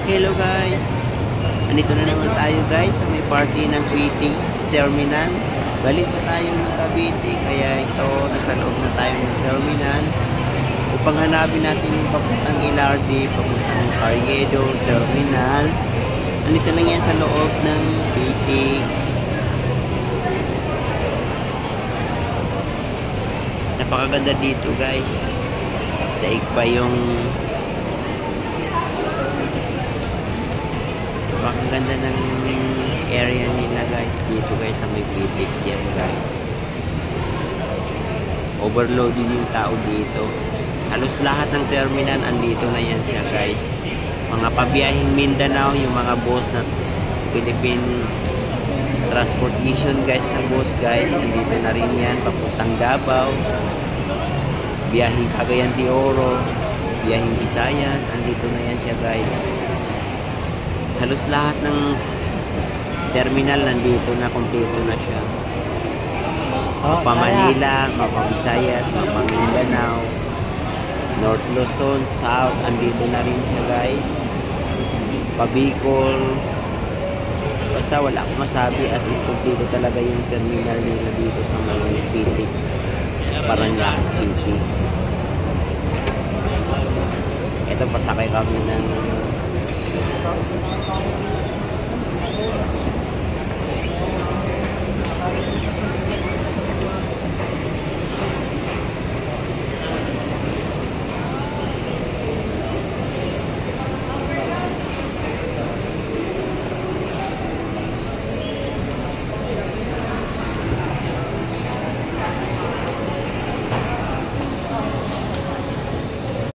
Hello guys! Andito na naman tayo guys sa may party ng PTX Terminal. Balik pa tayo ng Cavite kaya ito nasa loob na tayo ng terminal upang hanapin natin yung papuntang LRT, papuntang Carriedo Terminal. Andito lang yan sa loob ng PTX. Napakaganda dito guys. Daig pa yung ang ganda ng area nila guys dito guys sa may PTX yan guys. Overloaded yung tao dito. Halos lahat ng terminal andito na yan siya guys. Mga pabiyahing Mindanao, yung mga bus na Philippine Transportation guys na bus guys, andito na rin yan. Papuntang Davao, biyahing Cagayan de Oro, biyahing Visayas, andito na yan siya guys. Halos lahat ng terminal nandito na, kumpleto na siya. Mapa Manila, Mapa Visayas, Mapa Mindanao, North Luzon, South, andito na rin siya guys. Pabicol. Basta wala akong masabi as in kumpleto talaga yung terminal nila dito sa may PTX Paranaque City. Ito pasakay kami ng